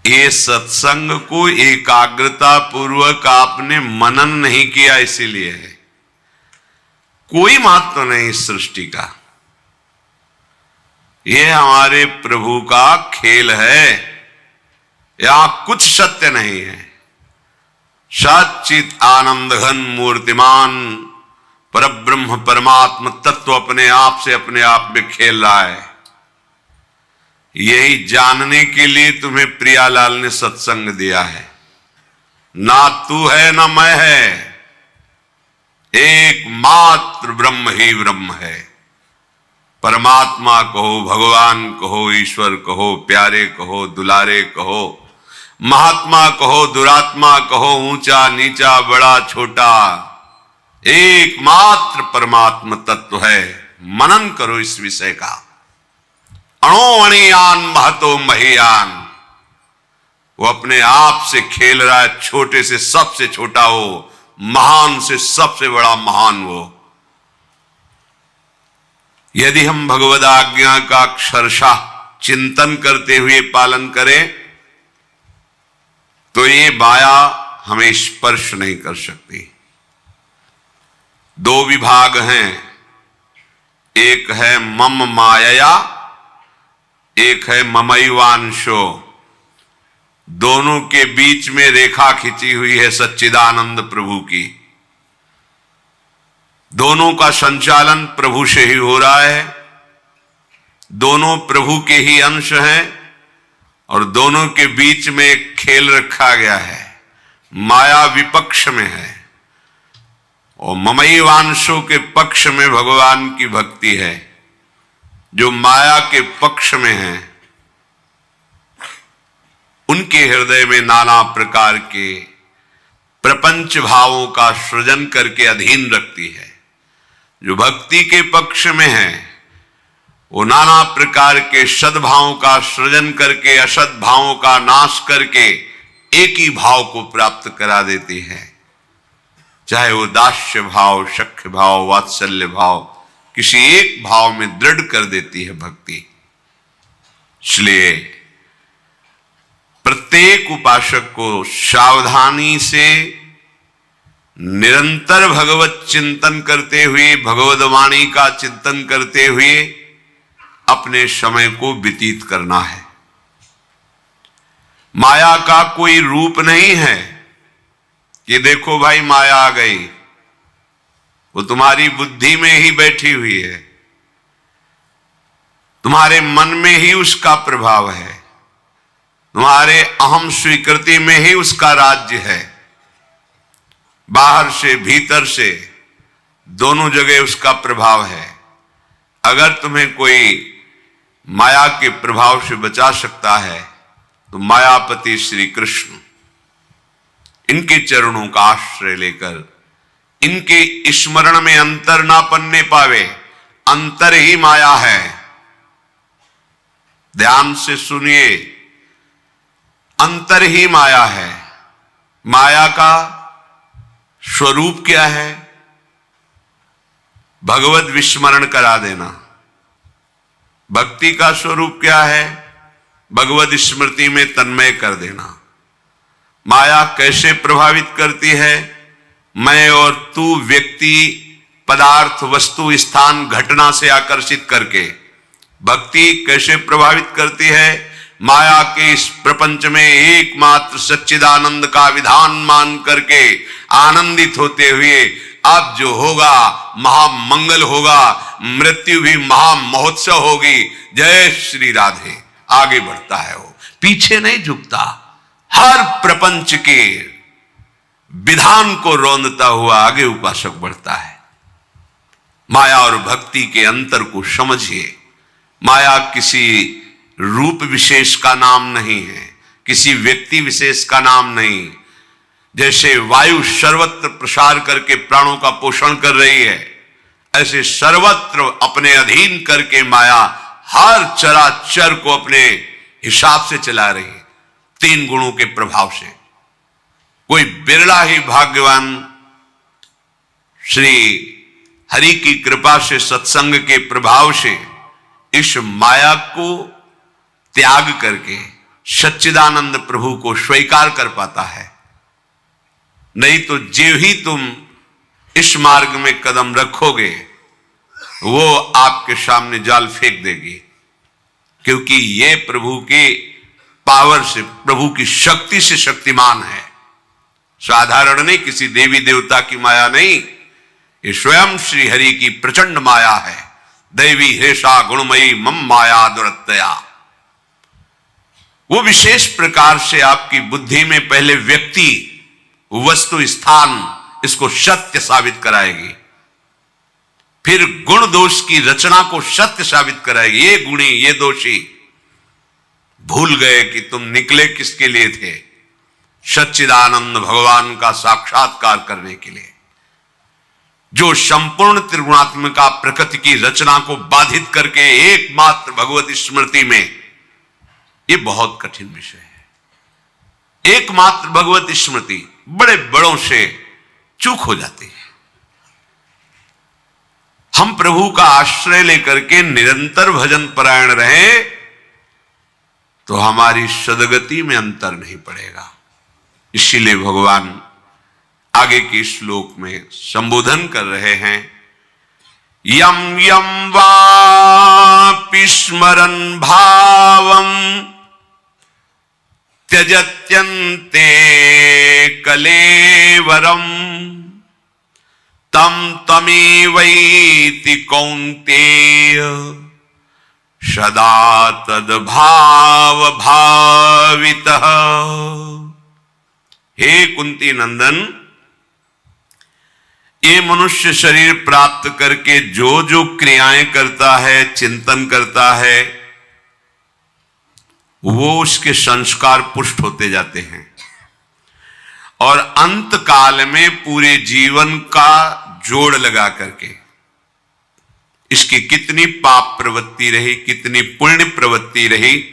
ये सत्संग को एकाग्रता पूर्वक आपने मनन नहीं किया, इसीलिए है। कोई महत्व नहीं इस सृष्टि का, यह हमारे प्रभु का खेल है, या कुछ सत्य नहीं है। सच्चित आनंद घन मूर्तिमान परब्रह्म परमात्म तत्व अपने आप से अपने आप में खेल रहा है। यही जानने के लिए तुम्हें प्रियालाल ने सत्संग दिया है। ना तू है ना मैं है, एकमात्र ब्रह्म ही ब्रह्म है। परमात्मा कहो, भगवान कहो, ईश्वर कहो, प्यारे कहो, दुलारे कहो, महात्मा कहो, दुरात्मा कहो, ऊंचा नीचा बड़ा छोटा, एकमात्र परमात्मा तत्व है। मनन करो इस विषय का। अणोअणियान महतो महियान, वो अपने आप से खेल रहा है। छोटे से सबसे छोटा हो, महान से सबसे बड़ा महान वो। यदि हम भगवद आज्ञा का अक्षरशः चिंतन करते हुए पालन करें तो ये माया हमें स्पर्श नहीं कर सकती। दो विभाग हैं, एक है मम माया, एक है ममैवांशो। दोनों के बीच में रेखा खींची हुई है सच्चिदानंद प्रभु की। दोनों का संचालन प्रभु से ही हो रहा है। दोनों प्रभु के ही अंश हैं और दोनों के बीच में एक खेल रखा गया है। माया विपक्ष में है और ममैवांशों के पक्ष में भगवान की भक्ति है। जो माया के पक्ष में है उनके हृदय में नाना प्रकार के प्रपंच भावों का सृजन करके अधीन रखती है। जो भक्ति के पक्ष में है वो नाना प्रकार के सद्भावों का सृजन करके असद भावों का नाश करके एक ही भाव को प्राप्त करा देती है। चाहे वो दास्य भाव, सख्य भाव, वात्सल्य भाव, किसी एक भाव में दृढ़ कर देती है भक्ति। इसलिए प्रत्येक उपासक को सावधानी से निरंतर भगवत चिंतन करते हुए, भगवद वाणी का चिंतन करते हुए अपने समय को व्यतीत करना है। माया का कोई रूप नहीं है कि देखो भाई माया आ गई। वो तुम्हारी बुद्धि में ही बैठी हुई है, तुम्हारे मन में ही उसका प्रभाव है, तुम्हारे अहम स्वीकृति में ही उसका राज्य है। बाहर से भीतर से दोनों जगह उसका प्रभाव है। अगर तुम्हें कोई माया के प्रभाव से बचा सकता है तो मायापति श्री कृष्ण, इनके चरणों का आश्रय लेकर इनके स्मरण में अंतर ना पन्ने पावे। अंतर ही माया है। ध्यान से सुनिए, अंतर ही माया है। माया का स्वरूप क्या है? भगवत विस्मरण करा देना। भक्ति का स्वरूप क्या है? भगवत स्मृति में तन्मय कर देना। माया कैसे प्रभावित करती है? मैं और तू व्यक्ति, पदार्थ, वस्तु, स्थान, घटना से आकर्षित करके। भक्ति कैसे प्रभावित करती है? माया के इस प्रपंच में एकमात्र सच्चिदानंद का विधान मान करके आनंदित होते हुए अब जो होगा महामंगल होगा, मृत्यु भी महामहोत्सव होगी। जय श्री राधे। आगे बढ़ता है वो, पीछे नहीं झुकता। हर प्रपंच के विधान को रौंदता हुआ आगे उपासक बढ़ता है। माया और भक्ति के अंतर को समझिए। माया किसी रूप विशेष का नाम नहीं है, किसी व्यक्ति विशेष का नाम नहीं। जैसे वायु सर्वत्र प्रसार करके प्राणों का पोषण कर रही है, ऐसे सर्वत्र अपने अधीन करके माया हर चराचर को अपने हिसाब से चला रही है, तीन गुणों के प्रभाव से। कोई बिरला ही भाग्यवान श्री हरि की कृपा से, सत्संग के प्रभाव से इस माया को त्याग करके सच्चिदानंद प्रभु को स्वीकार कर पाता है। नहीं तो जो ही तुम इस मार्ग में कदम रखोगे वो आपके सामने जाल फेंक देगी, क्योंकि ये प्रभु की पावर से, प्रभु की शक्ति से शक्तिमान है। साधारण नहीं, किसी देवी देवता की माया नहीं, ये स्वयं श्री हरि की प्रचंड माया है। दैवी हेषा गुणमयी मम माया दुरत्यया। वो विशेष प्रकार से आपकी बुद्धि में पहले व्यक्ति, वस्तु, स्थान, इसको सत्य साबित कराएगी, फिर गुण दोष की रचना को सत्य साबित कराएगी। ये गुणी, ये दोषी, भूल गए कि तुम निकले किसके लिए थे? सच्चिदानंद भगवान का साक्षात्कार करने के लिए, जो संपूर्ण त्रिगुणात्मिका प्रकृति की रचना को बाधित करके एकमात्र भगवत स्मृति में, ये बहुत कठिन विषय है। एकमात्र भगवत स्मृति, बड़े बड़ों से चूक हो जाती है। हम प्रभु का आश्रय लेकर के निरंतर भजन परायण रहे तो हमारी सदगति में अंतर नहीं पड़ेगा। इसीलिए भगवान आगे के श्लोक में संबोधन कर रहे हैं, यम यम वापि स्मरन् भावम् त्यजत्यन्ते कलेवरम् तम तमेवैति कौन्तेय सदा तद्भाव भावितः। हे कुंती नंदन, ये मनुष्य शरीर प्राप्त करके जो जो क्रियाएं करता है, चिंतन करता है, वो उसके संस्कार पुष्ट होते जाते हैं और अंत काल में पूरे जीवन का जोड़ लगा करके इसकी कितनी पाप प्रवृत्ति रही, कितनी पुण्य प्रवृत्ति रही,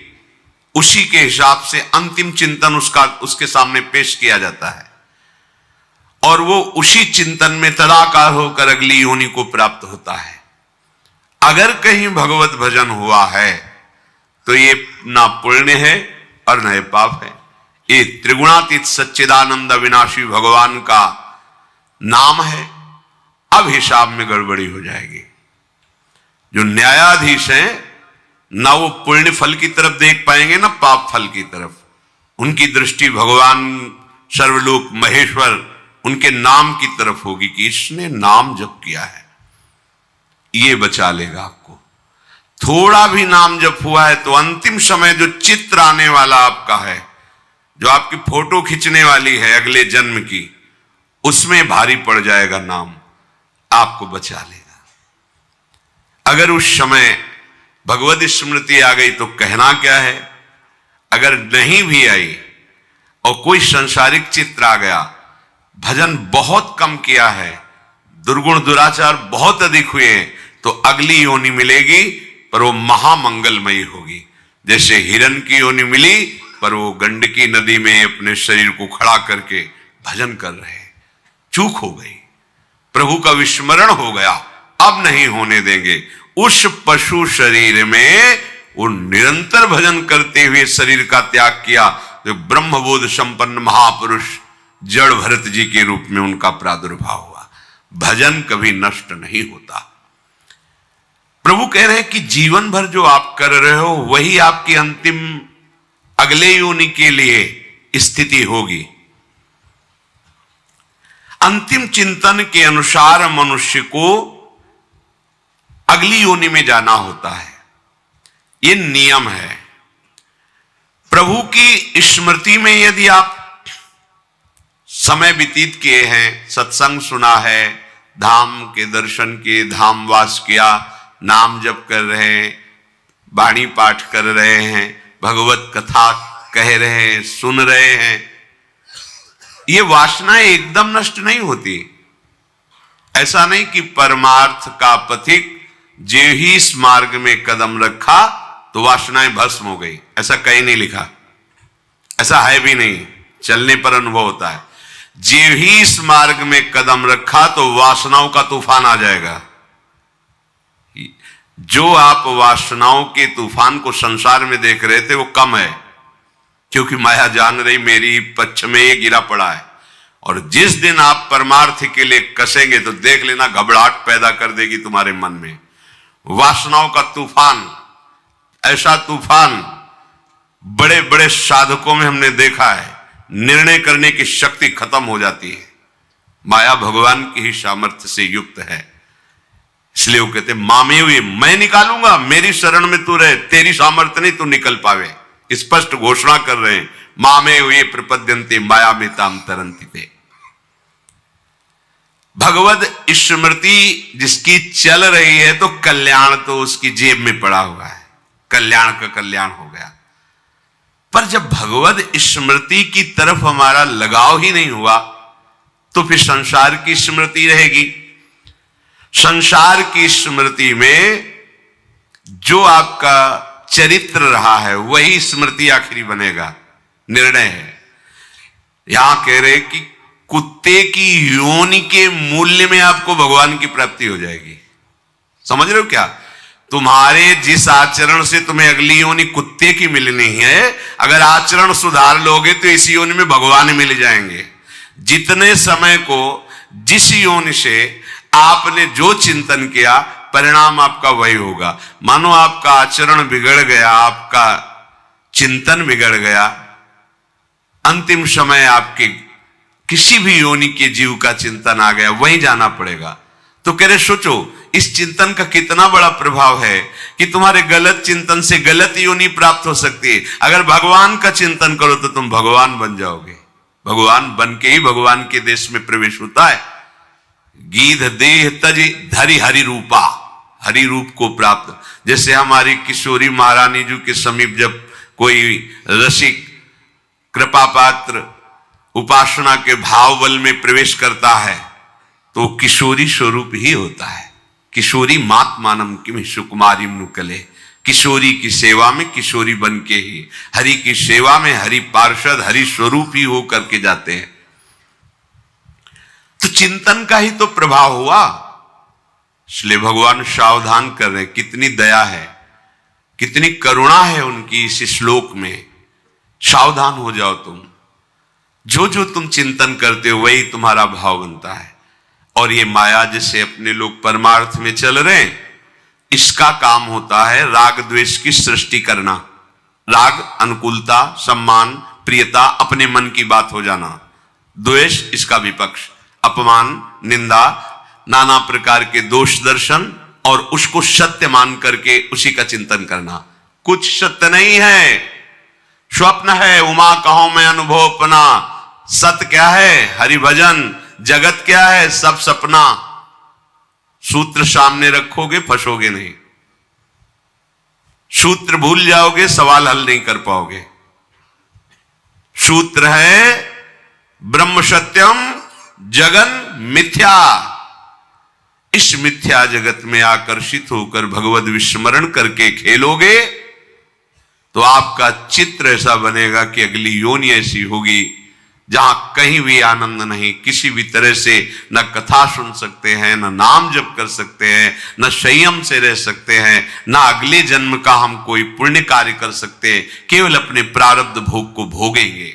उसी के हिसाब से अंतिम चिंतन उसके सामने पेश किया जाता है और वो उसी चिंतन में तदाकार होकर अगली योनि को प्राप्त होता है। अगर कहीं भगवत भजन हुआ है तो ये ना पुण्य है और न पाप है। ये त्रिगुणातीत सच्चिदानंद अविनाशी भगवान का नाम है। अब हिसाब में गड़बड़ी हो जाएगी। जो न्यायाधीश हैं ना वो पुण्य फल की तरफ देख पाएंगे ना पाप फल की तरफ। उनकी दृष्टि भगवान सर्वलोक महेश्वर उनके नाम की तरफ होगी कि इसने नाम जप किया है, ये बचा लेगा आपको। थोड़ा भी नाम जप हुआ है तो अंतिम समय जो चित्र आने वाला आपका है, जो आपकी फोटो खींचने वाली है अगले जन्म की, उसमें भारी पड़ जाएगा नाम, आपको बचा लेगा। अगर उस समय भगवत स्मृति आ गई तो कहना क्या है, अगर नहीं भी आई और कोई संसारिक चित्र आ गया, भजन बहुत कम किया है, दुर्गुण दुराचार बहुत अधिक हुए हैं, तो अगली योनि मिलेगी पर वो महामंगलमयी होगी। जैसे हिरण की योनि मिली पर वो गंडकी नदी में अपने शरीर को खड़ा करके भजन कर रहे, चूक हो गई, प्रभु का विस्मरण हो गया, अब नहीं होने देंगे। उस पशु शरीर में वो निरंतर भजन करते हुए शरीर का त्याग किया, तो ब्रह्मबोध संपन्न महापुरुष जड़ भरत जी के रूप में उनका प्रादुर्भाव हुआ। भजन कभी नष्ट नहीं होता। प्रभु कह रहे हैं कि जीवन भर जो आप कर रहे हो वही आपकी अंतिम अगले योनि के लिए स्थिति होगी। अंतिम चिंतन के अनुसार मनुष्य को अगली योनि में जाना होता है, ये नियम है। प्रभु की स्मृति में यदि आप समय व्यतीत किए हैं, सत्संग सुना है, धाम के दर्शन किए, धाम वास किया, नाम जप कर रहे हैं, वाणी पाठ कर रहे हैं, भगवत कथा कह रहे हैं, सुन रहे हैं, ये वासनाएं एकदम नष्ट नहीं होती। ऐसा नहीं कि परमार्थ का पथिक जो ही इस मार्ग में कदम रखा तो वासनाएं भस्म हो गई, ऐसा कहीं नहीं लिखा, ऐसा है भी नहीं, चलने पर अनुभव होता है। जो ही इस मार्ग में कदम रखा तो वासनाओं का तूफान आ जाएगा। जो आप वासनाओं के तूफान को संसार में देख रहे थे वो कम है, क्योंकि माया जान रही मेरी पक्ष में ये गिरा पड़ा है, और जिस दिन आप परमार्थ के लिए कसेंगे तो देख लेना घबराहट पैदा कर देगी तुम्हारे मन में, वासनाओं का तूफान, ऐसा तूफान बड़े बड़े साधकों में हमने देखा है, निर्णय करने की शक्ति खत्म हो जाती है। माया भगवान की ही सामर्थ्य से युक्त है, इसलिए वो कहते मामे हुए मैं निकालूंगा, मेरी शरण में तू रहे, तेरी सामर्थ्य नहीं तू निकल पावे। स्पष्ट घोषणा कर रहे हैं, मामे हुए प्रपद्यन्ते माया में ताम तरंती ते। भगवद स्मृति जिसकी चल रही है तो कल्याण तो उसकी जेब में पड़ा हुआ है, कल्याण का कल्याण हो गया। पर जब भगवद स्मृति की तरफ हमारा लगाव ही नहीं हुआ तो फिर संसार की स्मृति रहेगी। संसार की स्मृति में जो आपका चरित्र रहा है वही स्मृति आखिरी बनेगा, निर्णय है। यहां कह रहे कि कुत्ते की योनि के मूल्य में आपको भगवान की प्राप्ति हो जाएगी। समझ रहे हो क्या? तुम्हारे जिस आचरण से तुम्हें अगली योनि कुत्ते की मिलनी है, अगर आचरण सुधार लोगे तो इसी योनि में भगवान मिल जाएंगे। जितने समय को जिस योनि से आपने जो चिंतन किया परिणाम आपका वही होगा। मानो आपका आचरण बिगड़ गया, आपका चिंतन बिगड़ गया, अंतिम समय आपके किसी भी योनि के जीव का चिंतन आ गया, वहीं जाना पड़ेगा। तो कह रहे सोचो इस चिंतन का कितना बड़ा प्रभाव है कि तुम्हारे गलत चिंतन से गलत योनि प्राप्त हो सकती है। अगर भगवान का चिंतन करो तो तुम भगवान बन जाओगे। भगवान बन के ही भगवान के देश में प्रवेश होता है। गीध देह तज धरि हरि रूपा, हरि रूप को प्राप्त। जैसे हमारी किशोरी महारानी जी के समीप जब कोई रसिक कृपा पात्र उपासना के भाव बल में प्रवेश करता है तो किशोरी स्वरूप ही होता है। किशोरी मात मानम किम सुकुमारी नुकले, किशोरी की सेवा में किशोरी बन के ही हरि की सेवा में हरि पार्षद हरि स्वरूप ही हो करके जाते हैं। तो चिंतन का ही तो प्रभाव हुआ। इसलिए भगवान सावधान कर रहे, कितनी दया है, कितनी करुणा है उनकी इस श्लोक में। सावधान हो जाओ तुम, जो जो तुम चिंतन करते हो वही तुम्हारा भाव बनता है। और ये माया जिसे अपने लोग परमार्थ में चल रहे हैं, इसका काम होता है राग द्वेष की सृष्टि करना। राग अनुकूलता, सम्मान, प्रियता, अपने मन की बात हो जाना। द्वेष इसका विपक्ष, अपमान, निंदा, नाना प्रकार के दोष दर्शन और उसको सत्य मान करके उसी का चिंतन करना। कुछ सत्य नहीं है, स्वप्न है। उमा कहो मैं अनुभव अपना। सत्य क्या है? हरि भजन। जगत क्या है? सब सपना। सूत्र सामने रखोगे फंसोगे नहीं, सूत्र भूल जाओगे सवाल हल नहीं कर पाओगे। सूत्र है ब्रह्म सत्यम जगन मिथ्या। इस मिथ्या जगत में आकर्षित होकर भगवद विस्मरण करके खेलोगे तो आपका चित्र ऐसा बनेगा कि अगली योनि ऐसी होगी जहां कहीं भी आनंद नहीं, किसी भी तरह से न कथा सुन सकते हैं, न नाम जप कर सकते हैं, न संयम से रह सकते हैं, न अगले जन्म का हम कोई पुण्य कार्य कर सकते हैं। केवल अपने प्रारब्ध भोग को भोगेंगे।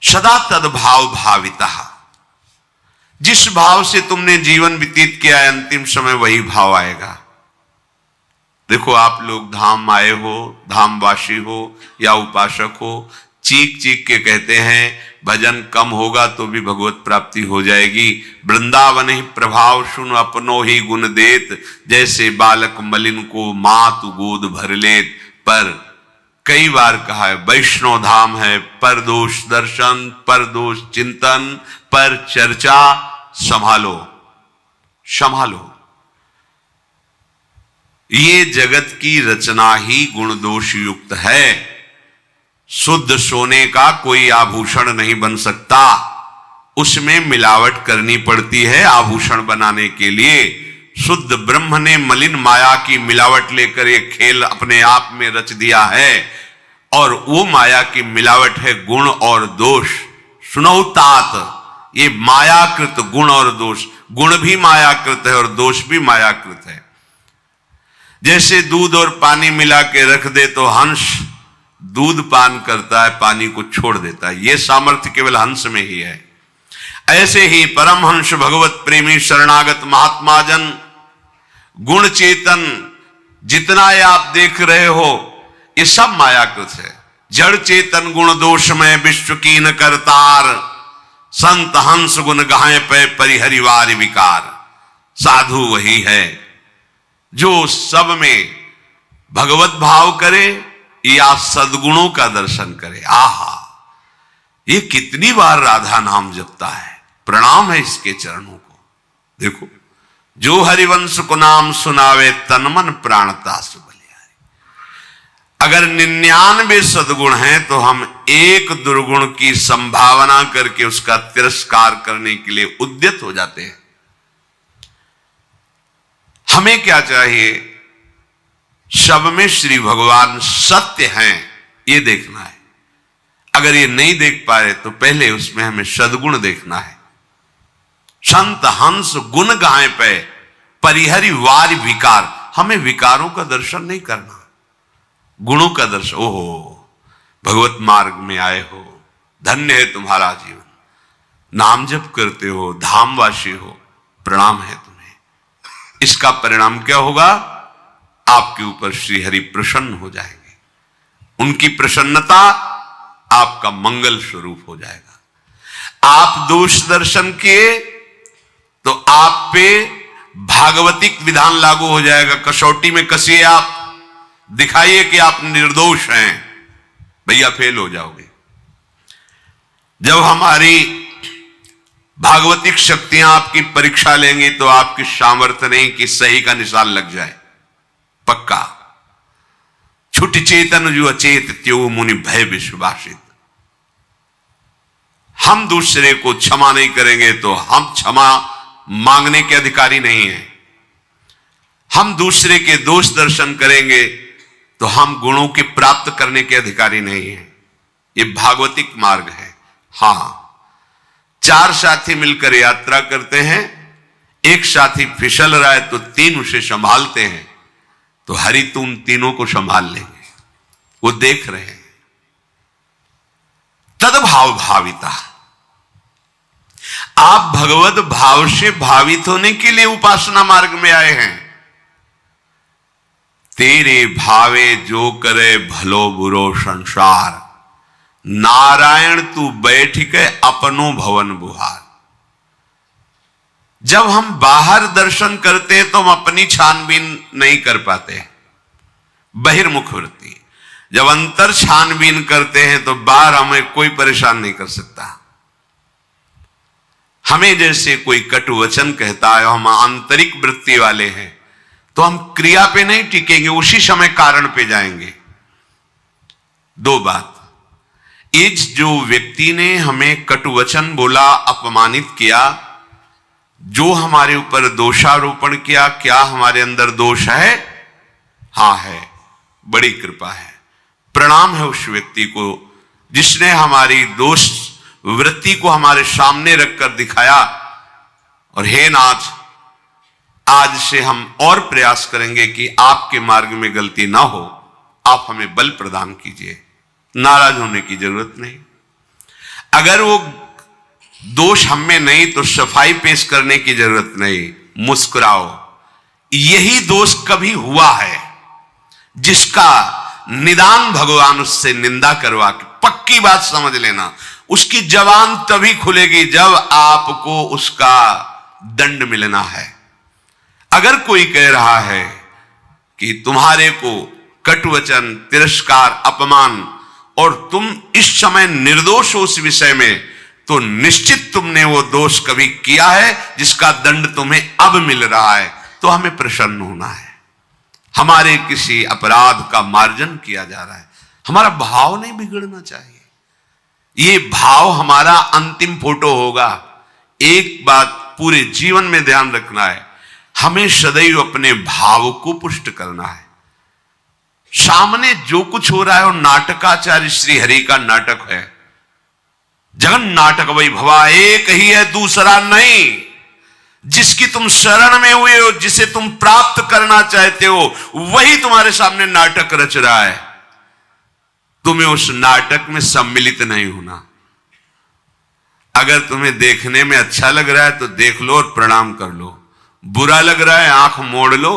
सदा तद्भाव भाविता। जिस भाव से तुमने जीवन व्यतीत किया है अंतिम समय वही भाव आएगा। देखो आप लोग धाम आए हो, धामवासी हो या उपासक हो, चीख चीख के कहते हैं भजन कम होगा तो भी भगवत प्राप्ति हो जाएगी। वृंदावन ही प्रभाव सुन अपनो ही गुण देत, जैसे बालक मलिन को मातु गोद भर लेत। पर कई बार कहा है वैष्णव धाम है, पर दोष दर्शन, पर दोष चिंतन, पर चर्चा। संभालो संभालो, ये जगत की रचना ही गुण दोष युक्त है। शुद्ध सोने का कोई आभूषण नहीं बन सकता, उसमें मिलावट करनी पड़ती है आभूषण बनाने के लिए। शुद्ध ब्रह्म ने मलिन माया की मिलावट लेकर एक खेल अपने आप में रच दिया है, और वो माया की मिलावट है गुण और दोष। सुनो तात, ये मायाकृत गुण और दोष। गुण भी मायाकृत है और दोष भी मायाकृत है। जैसे दूध और पानी मिला के रख दे तो हंस दूध पान करता है, पानी को छोड़ देता है। यह सामर्थ्य केवल हंस में ही है। ऐसे ही परमहंस भगवत प्रेमी शरणागत महात्मा जन गुण चेतन जितना ये आप देख रहे हो, ये सब मायाकृत है। जड़ चेतन गुण दोषमय विश्व की न करतार, संत हंस गुण गाए पे परिहरिवार विकार। साधु वही है जो सब में भगवत भाव करे या सद्गुणों का दर्शन करे। आहा, ये कितनी बार राधा नाम जपता है। प्रणाम है इसके चरणों को। देखो, जो हरिवंश को नाम सुनावे तन मन प्राणता से बलिहारी। अगर 99 सद्गुण हैं तो हम एक दुर्गुण की संभावना करके उसका तिरस्कार करने के लिए उद्यत हो जाते हैं। हमें क्या चाहिए? सब में श्री भगवान सत्य हैं, ये देखना है। अगर ये नहीं देख पाए तो पहले उसमें हमें सद्गुण देखना है। संत हंस गुण गाए पे परिहरि वार विकार। हमें विकारों का दर्शन नहीं करना, गुणों का दर्शन। ओहो, भगवत मार्ग में आए हो, धन्य है तुम्हारा जीवन। नाम जप करते हो, धामवासी हो, प्रणाम है तुम्हें। इसका परिणाम क्या होगा? आपके ऊपर श्री हरि प्रसन्न हो जाएंगे। उनकी प्रसन्नता आपका मंगल स्वरूप हो जाएगा। आप दोष दर्शन किए तो आप पे भागवतिक विधान लागू हो जाएगा। कसौटी में कसिए, आप दिखाइए कि आप निर्दोष हैं, भैया फेल हो जाओगे। जब हमारी भागवतिक शक्तियां आपकी परीक्षा लेंगी तो आपकी सामर्थ्य नहीं कि सही का निशान लग जाए। पक्का। छुट चेतन जो अचेत त्यो मुनि भय विश्वासित। हम दूसरे को क्षमा नहीं करेंगे तो हम क्षमा मांगने के अधिकारी नहीं हैं। हम दूसरे के दोष दर्शन करेंगे तो हम गुणों के प्राप्त करने के अधिकारी नहीं हैं। ये भागवतिक मार्ग है। हां, 4 साथी मिलकर यात्रा करते हैं, एक साथी फिसल रहा है तो 3 उसे संभालते हैं, तो हरि तुम तीनों को संभाल लेंगे। वो देख रहे हैं। तदभाव भाविता। आप भगवत भाव से भावित होने के लिए उपासना मार्ग में आए हैं। तेरे भावे जो करे भलो बुरो संसार, नारायण तू बैठ के अपनो भवन बुहार। जब हम बाहर दर्शन करते हैं तो हम अपनी छानबीन नहीं कर पाते, बहिर्मुख वृत्ति। जब अंतर छानबीन करते हैं तो बाहर हमें कोई परेशान नहीं कर सकता। हमें जैसे कोई कटु वचन कहता है, हम आंतरिक वृत्ति वाले हैं, तो हम क्रिया पे नहीं टिकेंगे, उसी समय कारण पे जाएंगे। 2 बात। इस जो व्यक्ति ने हमें कटु वचन बोला, अपमानित किया, जो हमारे ऊपर दोषारोपण किया, क्या हमारे अंदर दोष है? हां है। बड़ी कृपा है, प्रणाम है उस व्यक्ति को जिसने हमारी दोष वृत्ति को हमारे सामने रखकर दिखाया। और हे नाथ, आज से हम और प्रयास करेंगे कि आपके मार्ग में गलती ना हो। आप हमें बल प्रदान कीजिए। नाराज होने की जरूरत नहीं। अगर वो दोष हम में नहीं तो सफाई पेश करने की जरूरत नहीं। मुस्कुराओ। यही दोष कभी हुआ है जिसका निदान भगवान उससे निंदा करवा के, पक्की बात समझ लेना, उसकी जबान तभी खुलेगी जब आपको उसका दंड मिलना है। अगर कोई कह रहा है कि तुम्हारे को कटुवचन, तिरस्कार, अपमान और तुम इस समय निर्दोष हो उस विषय में, तो निश्चित तुमने वो दोष कभी किया है जिसका दंड तुम्हें अब मिल रहा है। तो हमें प्रसन्न होना है। हमारे किसी अपराध का मार्जन किया जा रहा है। हमारा भाव नहीं बिगड़ना चाहिए। ये भाव हमारा अंतिम फोटो होगा। एक बात पूरे जीवन में ध्यान रखना है, हमें सदैव अपने भाव को पुष्ट करना है। सामने जो कुछ हो रहा है वो नाटकाचार्य श्री हरि का नाटक है। जगन नाटक वैभवा एक ही है, दूसरा नहीं। जिसकी तुम शरण में हुए हो, जिसे तुम प्राप्त करना चाहते हो, वही तुम्हारे सामने नाटक रच रहा है। तुम्हें उस नाटक में सम्मिलित नहीं होना। अगर तुम्हें देखने में अच्छा लग रहा है तो देख लो और प्रणाम कर लो, बुरा लग रहा है आंख मोड़ लो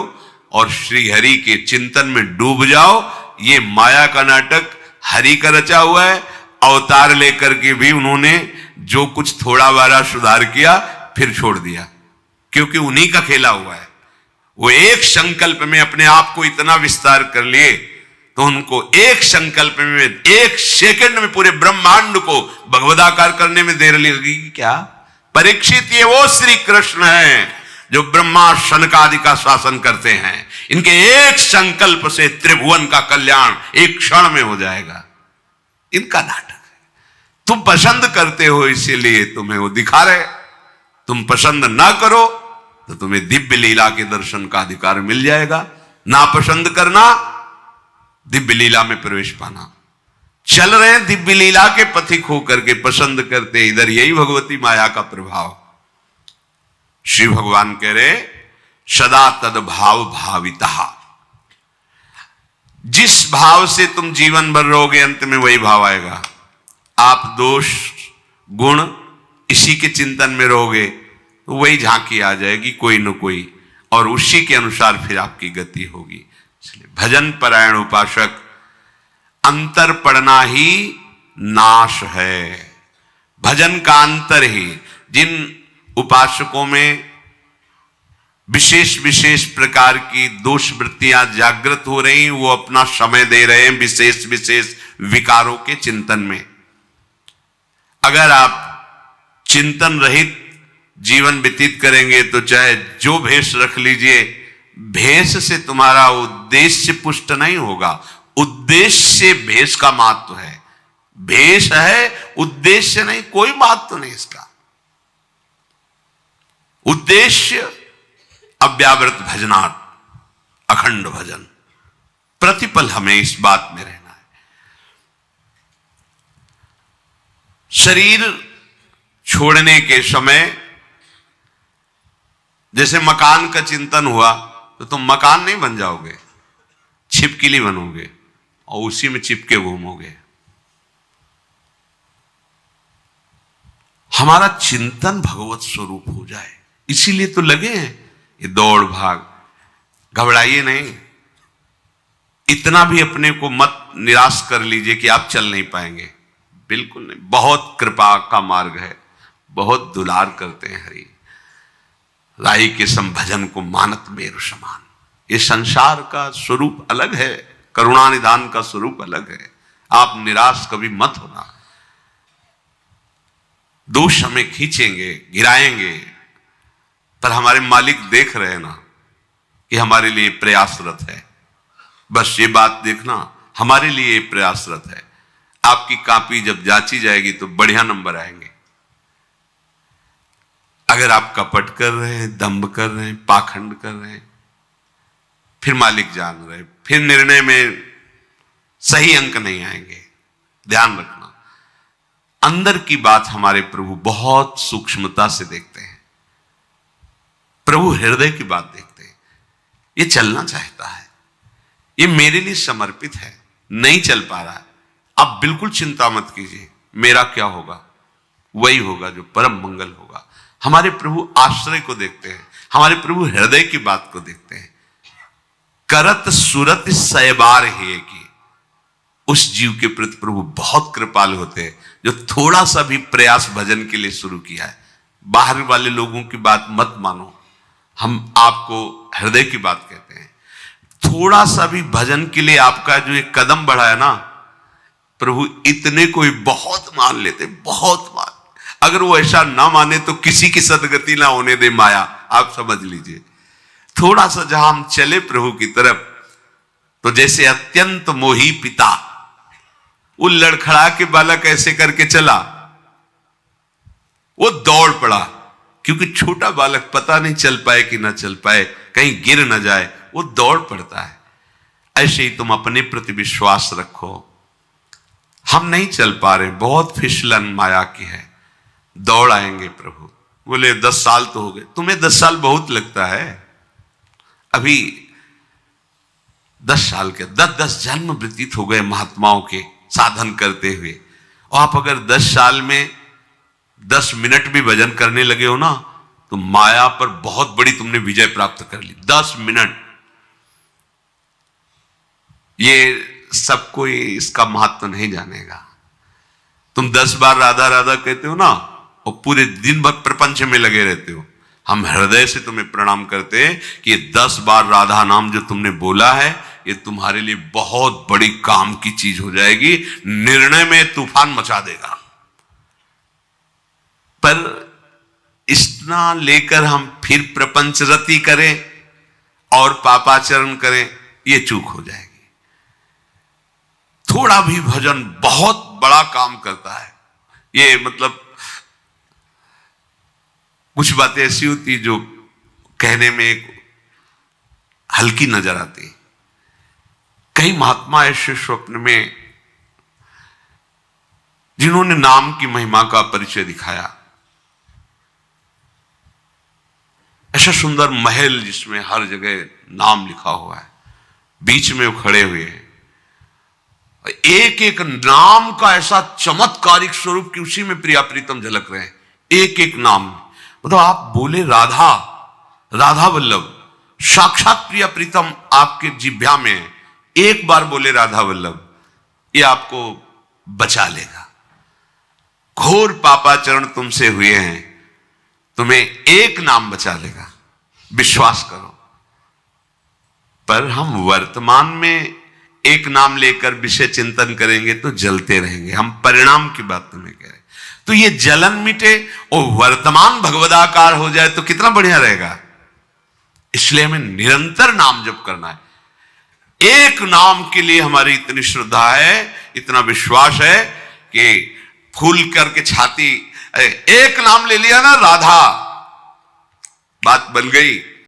और श्री हरि के चिंतन में डूब जाओ। ये माया का नाटक हरि का रचा हुआ है। अवतार लेकर के भी उन्होंने जो कुछ थोड़ा बारा सुधार किया फिर छोड़ दिया, क्योंकि उन्हीं का खेला हुआ है। वो एक संकल्प में अपने आप को इतना विस्तार कर लिए तो उनको एक संकल्प में, एक सेकंड में पूरे ब्रह्मांड को भगवदाकार करने में देर लगेगी क्या? परीक्षित, ये वो श्री कृष्ण है जो ब्रह्मा शनकादि का शासन करते हैं। इनके एक संकल्प से त्रिभुवन का कल्याण एक क्षण में हो जाएगा। इनका नाटक है। तुम पसंद करते हो इसीलिए तुम्हें वो दिखा रहे। तुम पसंद ना करो तो तुम्हें दिव्य लीला के दर्शन का अधिकार मिल जाएगा। ना पसंद करना, दिव्य लीला में प्रवेश पाना। चल रहे हैं दिव्य लीला के पथिक होकर के, पसंद करते इधर, यही भगवती माया का प्रभाव। श्री भगवान कह रहे सदा तद भाव भाविता। जिस भाव से तुम जीवन भर रहोगे अंत में वही भाव आएगा। आप दोष गुण इसी के चिंतन में रहोगे तो वही झांकी आ जाएगी कोई न कोई, और उसी के अनुसार फिर आपकी गति होगी। इसलिए भजन परायण उपासक, अंतर पढ़ना ही नाश है। भजन का अंतर ही, जिन उपासकों में विशेष विशेष प्रकार की दोष वृत्तियां जागृत हो रही, वो अपना समय दे रहे हैं विशेष विशेष विकारों के चिंतन में। अगर आप चिंतन रहित जीवन व्यतीत करेंगे तो चाहे जो भेष रख लीजिए, भेष से तुम्हारा उद्देश्य पुष्ट नहीं होगा। उद्देश्य से भेष का महत्व है। भेष है, उद्देश्य नहीं, कोई महत्व नहीं इसका। उद्देश्य अव्यावृत भजनार्थ, अखंड भजन। प्रतिपल हमें इस बात में रहना है। शरीर छोड़ने के समय जैसे मकान का चिंतन हुआ तो तुम मकान नहीं बन जाओगे, छिपकली बनोगे और उसी में चिपके घूमोगे। हमारा चिंतन भगवत स्वरूप हो जाए, इसीलिए तो लगे हैं ये दौड़ भाग। घबराइए नहीं, इतना भी अपने को मत निराश कर लीजिए कि आप चल नहीं पाएंगे, बिल्कुल नहीं। बहुत कृपा का मार्ग है, बहुत दुलार करते हैं हरि। राई के संभजन को मानत मेरु समान। ये संसार का स्वरूप अलग है, करुणा निधान का स्वरूप अलग है। आप निराश कभी मत होना। दोष हमें खींचेंगे, गिराएंगे, पर हमारे मालिक देख रहे हैं ना कि हमारे लिए प्रयासरत है। बस ये बात देखना, हमारे लिए प्रयासरत है। आपकी कॉपी जब जांची जाएगी तो बढ़िया नंबर आएंगे। अगर आप कपट कर रहे हैं, दंभ कर रहे हैं, पाखंड कर रहे हैं, फिर मालिक जान रहे, फिर निर्णय में सही अंक नहीं आएंगे। ध्यान रखना, अंदर की बात हमारे प्रभु बहुत सूक्ष्मता से देखते हैं। प्रभु हृदय की बात देखते हैं। ये चलना चाहता है, ये मेरे लिए समर्पित है, नहीं चल पा रहा है, आप बिल्कुल चिंता मत कीजिए। मेरा क्या होगा? वही होगा जो परम मंगल होगा। हमारे प्रभु आश्रय को देखते हैं, हमारे प्रभु हृदय की बात को देखते हैं। करत सुरत सयबार है कि उस जीव के प्रति प्रभु बहुत कृपालु होते हैं जो थोड़ा सा भी प्रयास भजन के लिए शुरू किया है। बाहर वाले लोगों की बात मत मानो, हम आपको हृदय की बात कहते हैं। थोड़ा सा भी भजन के लिए आपका जो एक कदम बढ़ा है ना, प्रभु इतने को ही बहुत मान लेते, बहुत मान। अगर वो ऐसा ना माने तो किसी की सदगति ना होने दे माया, आप समझ लीजिए। थोड़ा सा जहां हम चले प्रभु की तरफ, तो जैसे अत्यंत मोही पिता, वो लड़खड़ा के बालक ऐसे करके चला, वो दौड़ पड़ा, क्योंकि छोटा बालक पता नहीं चल पाए कि ना चल पाए, कहीं गिर ना जाए, वो दौड़ पड़ता है। ऐसे ही तुम अपने प्रति विश्वास रखो। हम नहीं चल पा रहे, बहुत फिसलन माया की है, दौड़ आएंगे प्रभु। बोले 10 साल तो हो गए। तुम्हें 10 साल बहुत लगता है? अभी 10 साल के 10 जन्म व्यतीत हो गए महात्माओं के, साधन करते हुए। और आप अगर 10 साल में 10 मिनट भी भजन करने लगे हो ना, तो माया पर बहुत बड़ी तुमने विजय प्राप्त कर ली। 10 मिनट, ये सब कोई इसका महत्व नहीं जानेगा। तुम 10 बार राधा राधा कहते हो ना, और पूरे दिन भर प्रपंच में लगे रहते हो। हम हृदय से तुम्हें प्रणाम करते हैं कि ये 10 बार राधा नाम जो तुमने बोला है, ये तुम्हारे लिए बहुत बड़ी काम की चीज हो जाएगी, निर्णय में तूफान मचा देगा। पर इतना लेकर हम फिर प्रपंच रति करें और पापाचरण करें, ये चूक हो जाएगी। थोड़ा भी भजन बहुत बड़ा काम करता है। ये मतलब कुछ बातें ऐसी होती जो कहने में एक हल्की नजर आती। कई महात्मा ऐसे स्वप्न में जिन्होंने नाम की महिमा का परिचय दिखाया। ऐसा सुंदर महल जिसमें हर जगह नाम लिखा हुआ है, बीच में वो खड़े हुए हैं। एक एक नाम का ऐसा चमत्कारिक स्वरूप कि उसी में प्रिया प्रीतम झलक रहे हैं, एक एक नाम। मतलब आप बोले राधा, राधा वल्लभ, साक्षात प्रिया प्रीतम आपके जिह्वा में है। एक बार बोले राधा वल्लभ, ये आपको बचा लेगा। घोर पापाचरण तुमसे हुए हैं, तुम्हें एक नाम बचा लेगा, विश्वास करो। पर हम वर्तमान में एक नाम लेकर विषय चिंतन करेंगे तो जलते रहेंगे। हम परिणाम की बात तुम्हें कह रहे हैं। तो ये जलन मिटे और वर्तमान भगवदाकार हो जाए तो कितना बढ़िया रहेगा। इसलिए हमें निरंतर नाम जप करना है। एक नाम के लिए हमारी इतनी श्रद्धा है, इतना विश्वास है कि फूल करके छाती, एक नाम ले लिया ना राधा, बात बन गई।